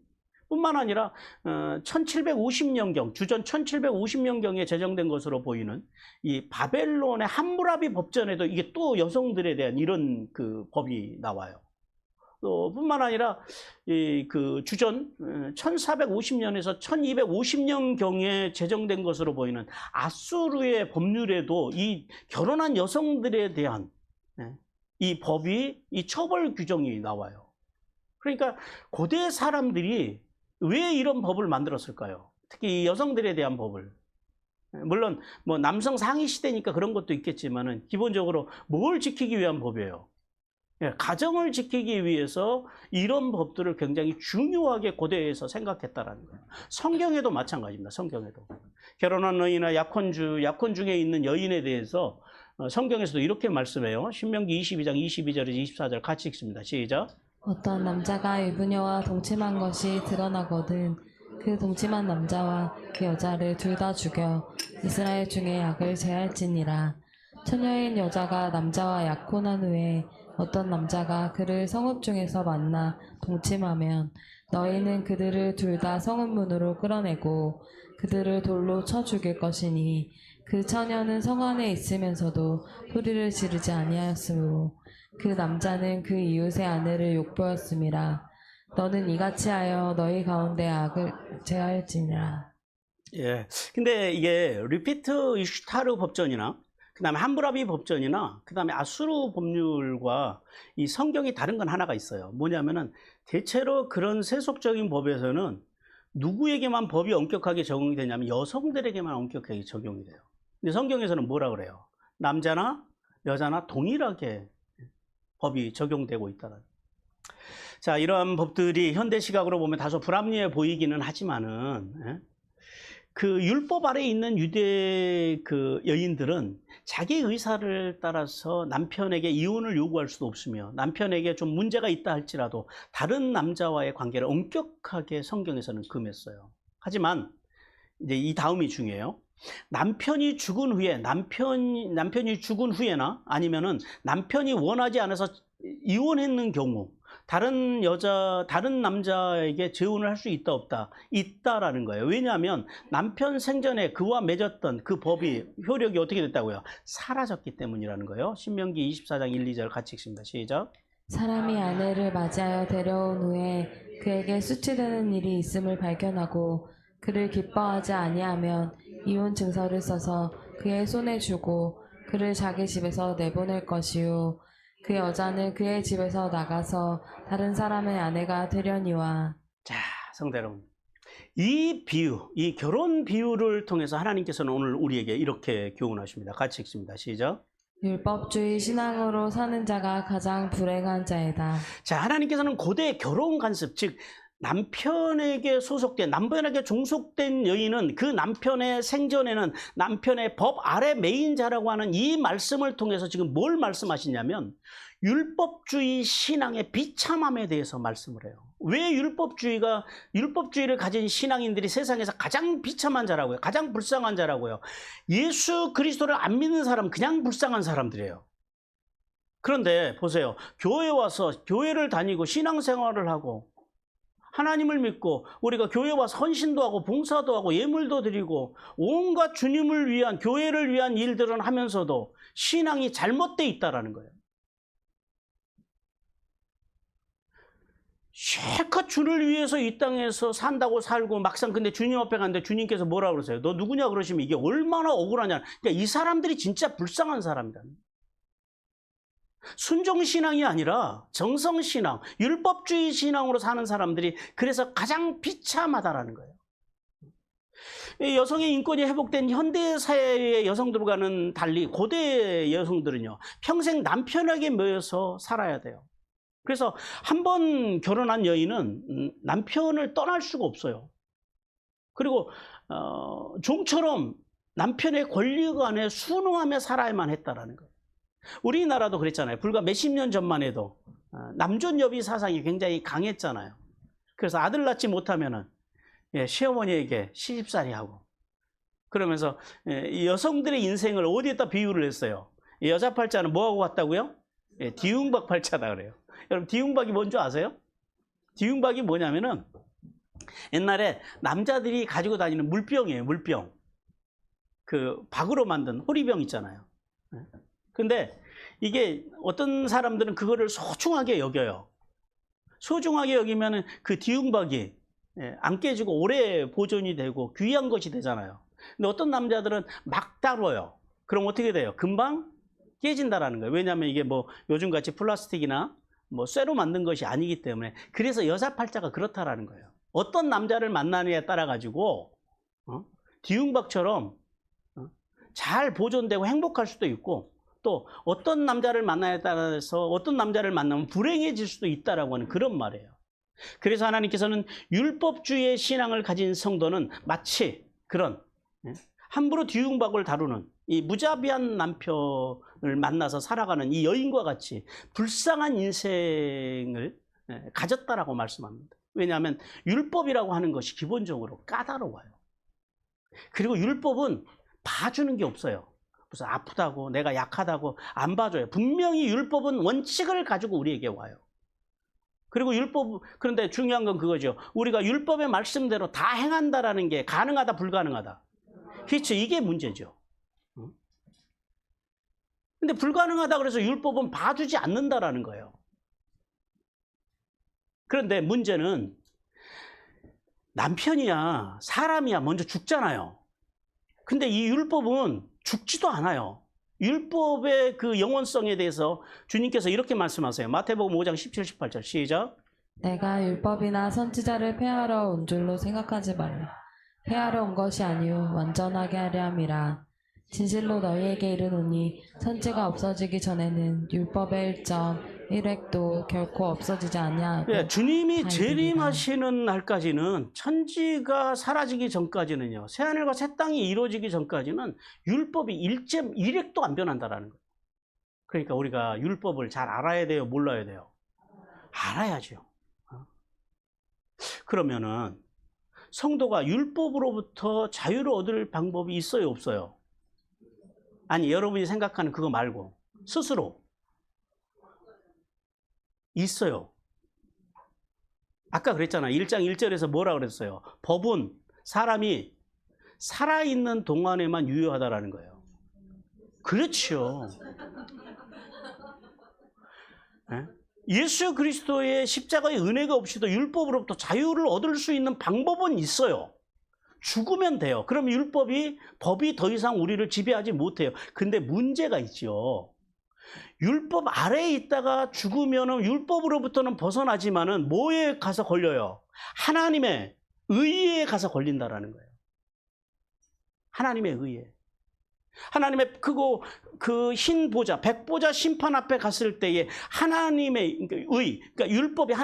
뿐만 아니라 1750년경 주전 1750년경에 제정된 것으로 보이는 이 바벨론의 함무라비 법전에도 이게 또 여성들에 대한 이런 그 법이 나와요. 또 뿐만 아니라 그 주전 1450년에서 1250년경에 제정된 것으로 보이는 아수르의 법률에도 이 결혼한 여성들에 대한 이 법이 이 처벌 규정이 나와요. 그러니까 고대 사람들이 왜 이런 법을 만들었을까요? 특히 이 여성들에 대한 법을. 물론 뭐 남성 상위 시대니까 그런 것도 있겠지만은 기본적으로 뭘 지키기 위한 법이에요? 가정을 지키기 위해서 이런 법들을 굉장히 중요하게 고대에서 생각했다라는 거예요. 성경에도 마찬가지입니다. 성경에도 결혼한 여인이나 약혼 중에 있는 여인에 대해서 성경에서도 이렇게 말씀해요. 신명기 22장 22절에서 24절 같이 읽습니다. 시작. 어떤 남자가 일부녀와 동침한 것이 드러나거든 그 동침한 남자와 그 여자를 둘 다 죽여 이스라엘 중에 약을 제할지니라. 처녀인 여자가 남자와 약혼한 후에 어떤 남자가 그를 성읍 중에서 만나 동침하면 너희는 그들을 둘 다 성읍문으로 끌어내고 그들을 돌로 쳐 죽일 것이니 그 처녀는 성 안에 있으면서도 소리를 지르지 아니하였으므로 그 남자는 그 이웃의 아내를 욕보였음이라. 너는 이같이 하여 너희 가운데 악을 제할지니라. 예. 근데 이게 리피트 이슈타르 법전이나 그다음에 함무라비 법전이나 그다음에 아수르 법률과 이 성경이 다른 건 하나가 있어요. 뭐냐면은 대체로 그런 세속적인 법에서는 누구에게만 법이 엄격하게 적용이 되냐면 여성들에게만 엄격하게 적용이 돼요. 근데 성경에서는 뭐라 그래요? 남자나 여자나 동일하게 법이 적용되고 있다는. 자, 이러한 법들이 현대 시각으로 보면 다소 불합리해 보이기는 하지만은, 예? 그 율법 아래에 있는 유대 그 여인들은 자기 의사를 따라서 남편에게 이혼을 요구할 수도 없으며 남편에게 좀 문제가 있다 할지라도 다른 남자와의 관계를 엄격하게 성경에서는 금했어요. 하지만 이제 이 다음이 중요해요. 남편이 죽은 후에나 아니면은 남편이 원하지 않아서 이혼했는 경우 다른 남자에게 재혼을 할 수 있다 없다? 있다라는 거예요. 왜냐하면 남편 생전에 그와 맺었던 그 법이 효력이 어떻게 됐다고요? 사라졌기 때문이라는 거예요. 신명기 24장 1, 2절 같이 읽습니다. 시작. 사람이 아내를 맞이하여 데려온 후에 그에게 수치되는 일이 있음을 발견하고 그를 기뻐하지 아니하면 이혼 증서를 써서 그의 손에 주고 그를 자기 집에서 내보낼 것이요 그 여자는 그의 집에서 나가서 다른 사람의 아내가 되려니와. 자, 성도 여러분, 이 비유, 이 결혼 비유를 통해서 하나님께서는 오늘 우리에게 이렇게 교훈하십니다. 같이 읽습니다. 시작. 율법주의 신앙으로 사는 자가 가장 불행한 자이다. 자, 하나님께서는 고대 결혼 관습, 즉 남편에게 종속된 여인은 그 남편의 생전에는 남편의 법 아래 매인자라고 하는 이 말씀을 통해서 지금 뭘 말씀하시냐면 율법주의 신앙의 비참함에 대해서 말씀을 해요. 왜 율법주의를 가진 신앙인들이 세상에서 가장 비참한 자라고요? 가장 불쌍한 자라고요? 예수 그리스도를 안 믿는 사람 그냥 불쌍한 사람들이에요. 그런데 보세요. 교회 와서 교회를 다니고 신앙생활을 하고 하나님을 믿고 우리가 교회 와서 헌신도 하고 봉사도 하고 예물도 드리고 온갖 주님을 위한 교회를 위한 일들은 하면서도 신앙이 잘못되어 있다는 거예요. 실컷 주를 위해서 이 땅에서 산다고 살고 막상 근데 주님 앞에 갔는데 주님께서 뭐라 그러세요? 너 누구냐 그러시면 이게 얼마나 억울하냐. 그러니까 이 사람들이 진짜 불쌍한 사람이다. 순종신앙이 아니라 정성신앙, 율법주의 신앙으로 사는 사람들이 그래서 가장 비참하다라는 거예요. 여성의 인권이 회복된 현대사회의 여성들과는 달리 고대 여성들은요, 평생 남편에게 매여서 살아야 돼요. 그래서 한 번 결혼한 여인은 남편을 떠날 수가 없어요. 그리고 종처럼 남편의 권력 안에 순응하며 살아야만 했다라는 거예요. 우리나라도 그랬잖아요. 불과 몇십 년 전만 해도 남존여비 사상이 굉장히 강했잖아요. 그래서 아들 낳지 못하면은 시어머니에게 시집살이 하고 그러면서 여성들의 인생을 어디에다 비유를 했어요? 여자 팔자는 뭐하고 같다고요? 디웅박 팔자다 그래요. 여러분 디웅박이 뭔지 아세요? 디웅박이 뭐냐면은 옛날에 남자들이 가지고 다니는 물병이에요. 물병. 그 박으로 만든 호리병 있잖아요. 근데 이게 어떤 사람들은 그거를 소중하게 여겨요. 소중하게 여기면은 그 디웅박이 안 깨지고 오래 보존이 되고 귀한 것이 되잖아요. 근데 어떤 남자들은 막 다뤄요. 그럼 어떻게 돼요? 금방 깨진다라는 거예요. 왜냐하면 이게 뭐 요즘같이 플라스틱이나 뭐 쇠로 만든 것이 아니기 때문에. 그래서 여자 팔자가 그렇다라는 거예요. 어떤 남자를 만나느냐에 따라 가지고 디웅박처럼 잘 보존되고 행복할 수도 있고 또 어떤 남자를 만나에 따라서 어떤 남자를 만나면 불행해질 수도 있다라고 하는 그런 말이에요. 그래서 하나님께서는 율법주의의 신앙을 가진 성도는 마치 그런 함부로 뒤웅박을 다루는 이 무자비한 남편을 만나서 살아가는 이 여인과 같이 불쌍한 인생을 가졌다라고 말씀합니다. 왜냐하면 율법이라고 하는 것이 기본적으로 까다로워요. 그리고 율법은 봐주는 게 없어요. 무슨 아프다고 내가 약하다고 안 봐줘요. 분명히 율법은 원칙을 가지고 우리에게 와요. 그리고 그런데 중요한 건 그거죠. 우리가 율법의 말씀대로 다 행한다라는 게 가능하다 불가능하다. 그렇죠. 이게 문제죠. 근데 불가능하다 그래서 율법은 봐주지 않는다라는 거예요. 그런데 문제는 남편이야, 사람이야 먼저 죽잖아요. 근데 이 율법은 죽지도 않아요. 율법의 그 영원성에 대해서 주님께서 이렇게 말씀하세요. 마태복음 5장 17, 18절 시작. 내가 율법이나 선지자를 폐하러 온 줄로 생각하지 말라. 폐하러 온 것이 아니요 완전하게 하려 함이라. 진실로 너희에게 이르노니 선지가 없어지기 전에는 율법의 1점 1획도 결코 없어지지 아니하고 예, 주님이 다 재림하시는 날까지는, 천지가 사라지기 전까지는요, 새하늘과 새 땅이 이루어지기 전까지는 율법이 1점 1획도 안 변한다라는 거예요. 그러니까 우리가 율법을 잘 알아야 돼요, 몰라야 돼요? 알아야죠. 그러면은 성도가 율법으로부터 자유를 얻을 방법이 있어요, 없어요? 아니, 여러분이 생각하는 그거 말고 스스로 있어요. 아까 그랬잖아. 1장 1절에서 뭐라 그랬어요? 법은 사람이 살아있는 동안에만 유효하다라는 거예요. 그렇죠. 네? 예수 그리스도의 십자가의 은혜가 없이도 율법으로부터 자유를 얻을 수 있는 방법은 있어요. 죽으면 돼요. 그럼 법이 더 이상 우리를 지배하지 못해요. 근데 문제가 있죠. 율법 아래에 있다가 죽으면 율법으로부터는 벗어나지만은 뭐에 가서 걸려요? 하나님의 의에 가서 걸린다라는 거예요. 하나님의 의에. 하나님의 그 흰 보좌, 백보좌 심판 앞에 갔을 때에 하나님의 의, 그러니까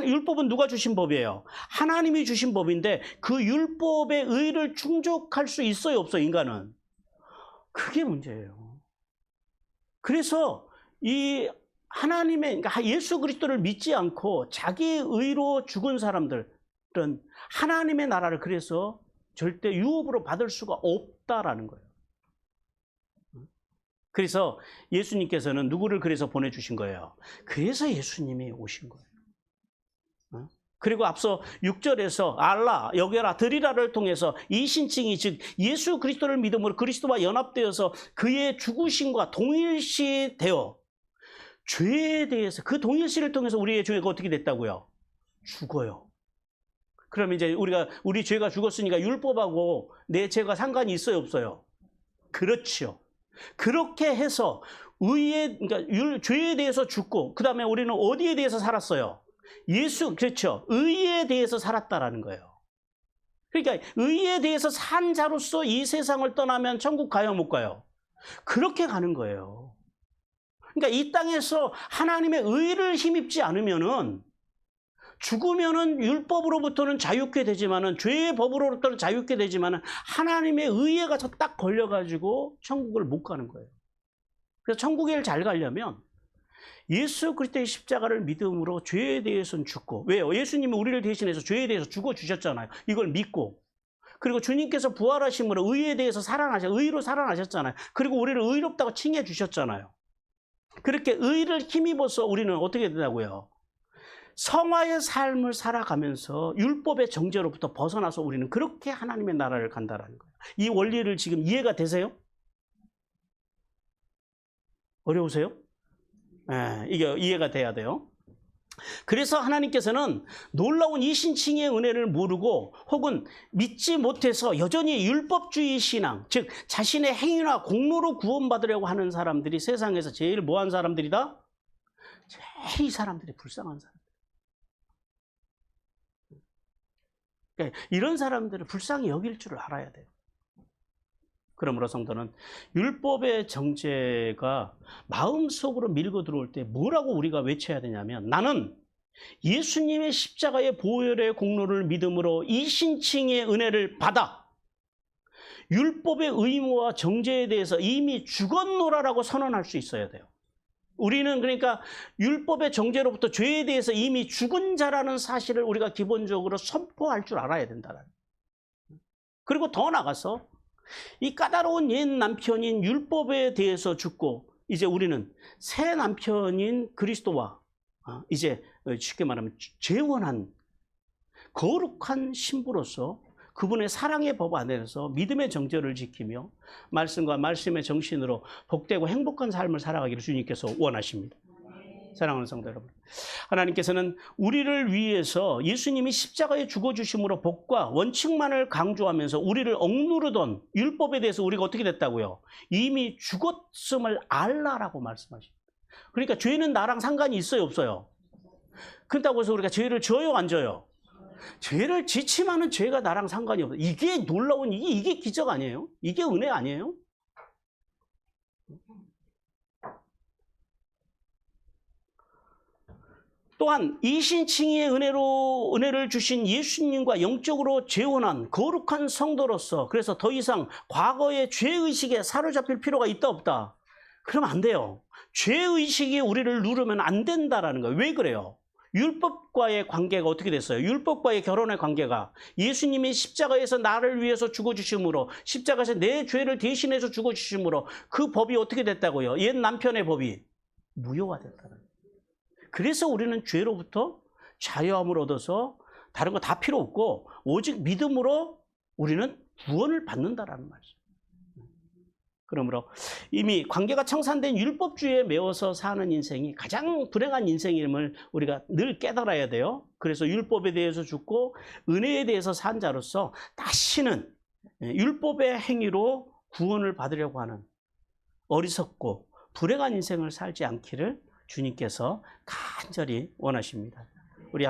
율법은 누가 주신 법이에요? 하나님이 주신 법인데 그 율법의 의를 충족할 수 있어요, 없어요, 인간은? 그게 문제예요. 그래서 이 하나님의, 그러니까 예수 그리스도를 믿지 않고 자기 의로 죽은 사람들은 하나님의 나라를 그래서 절대 유업으로 받을 수가 없다라는 거예요. 그래서 예수님께서는 누구를 그래서 보내주신 거예요? 그래서 예수님이 오신 거예요. 그리고 앞서 6절에서 알라, 여겨라, 드리라를 통해서 이 신칭이, 즉 예수 그리스도를 믿음으로 그리스도와 연합되어서 그의 죽으심과 동일시되어 죄에 대해서, 그 동일시를 통해서 우리의 죄가 어떻게 됐다고요? 죽어요. 그럼 이제 우리 죄가 죽었으니까 율법하고 내 죄가 상관이 있어요, 없어요? 그렇죠. 그렇게 해서 그러니까 죄에 대해서 죽고, 그 다음에 우리는 어디에 대해서 살았어요? 그렇죠. 의에 대해서 살았다라는 거예요. 그러니까 의에 대해서 산 자로서 이 세상을 떠나면 천국 가요, 못 가요? 그렇게 가는 거예요. 그러니까 이 땅에서 하나님의 의를 힘입지 않으면은, 죽으면은 율법으로부터는 자유케 되지만은, 죄의 법으로부터는 자유케 되지만은 하나님의 의에 가서 딱 걸려가지고 천국을 못 가는 거예요. 그래서 천국에 잘 가려면 예수 그리스도의 십자가를 믿음으로 죄에 대해서는 죽고, 왜요? 예수님이 우리를 대신해서 죄에 대해서 죽어 주셨잖아요. 이걸 믿고, 그리고 주님께서 부활하심으로 의에 대해서 의로 살아나셨잖아요. 그리고 우리를 의롭다고 칭해 주셨잖아요. 그렇게 의를 힘입어서 우리는 어떻게 된다고요? 성화의 삶을 살아가면서 율법의 정죄로부터 벗어나서 우리는 그렇게 하나님의 나라를 간다라는 거예요. 이 원리를 지금 이해가 되세요? 어려우세요? 네, 이게 이해가 돼야 돼요. 그래서 하나님께서는 놀라운 이 신칭의 은혜를 모르고 혹은 믿지 못해서 여전히 율법주의 신앙, 즉 자신의 행위나 공로로 구원받으려고 하는 사람들이 세상에서 제일 뭐한 사람들이다? 제일 이 사람들이 불쌍한 사람들. 그러니까 이런 사람들을 불쌍히 여길 줄을 알아야 돼요. 그러므로 성도는 율법의 정죄가 마음속으로 밀고 들어올 때 뭐라고 우리가 외쳐야 되냐면, 나는 예수님의 십자가의 보혈의 공로를 믿음으로 이 신칭의 은혜를 받아 율법의 의무와 정죄에 대해서 이미 죽었노라라고 선언할 수 있어야 돼요. 우리는 그러니까 율법의 정죄로부터 죄에 대해서 이미 죽은 자라는 사실을 우리가 기본적으로 선포할 줄 알아야 된다는. 그리고 더 나가서 이 까다로운 옛 남편인 율법에 대해서 죽고, 이제 우리는 새 남편인 그리스도와 이제 쉽게 말하면 재원한 거룩한 신부로서 그분의 사랑의 법 안에서 믿음의 정죄를 지키며 말씀과 말씀의 정신으로 복되고 행복한 삶을 살아가기를 주님께서 원하십니다. 사랑하는 성도 여러분, 하나님께서는 우리를 위해서 예수님이 십자가에 죽어주심으로 복과 원칙만을 강조하면서 우리를 억누르던 율법에 대해서 우리가 어떻게 됐다고요? 이미 죽었음을 알라라고 말씀하십니다. 그러니까 죄는 나랑 상관이 있어요, 없어요? 그렇다고 해서 우리가 죄를 져요, 안 져요? 죄를 지침하는 죄가 나랑 상관이 없어요. 이게 놀라운, 이게 기적 아니에요? 이게 은혜 아니에요? 또한 이신칭의의 은혜를 주신 예수님과 영적으로 재혼한 거룩한 성도로서, 그래서 더 이상 과거의 죄의식에 사로잡힐 필요가 있다 없다? 그러면 안 돼요. 죄의식이 우리를 누르면 안 된다라는 거예요. 왜 그래요? 율법과의 관계가 어떻게 됐어요? 율법과의 결혼의 관계가 예수님이 십자가에서 나를 위해서 죽어주심으로, 십자가에서 내 죄를 대신해서 죽어주심으로 그 법이 어떻게 됐다고요? 옛 남편의 법이 무효화됐다는 거예요. 그래서 우리는 죄로부터 자유함을 얻어서 다른 거 다 필요 없고 오직 믿음으로 우리는 구원을 받는다라는 말이죠. 그러므로 이미 관계가 청산된 율법주의에 매워서 사는 인생이 가장 불행한 인생임을 우리가 늘 깨달아야 돼요. 그래서 율법에 대해서 죽고 은혜에 대해서 산 자로서 다시는 율법의 행위로 구원을 받으려고 하는 어리석고 불행한 인생을 살지 않기를 주님께서 간절히 원하십니다. 우리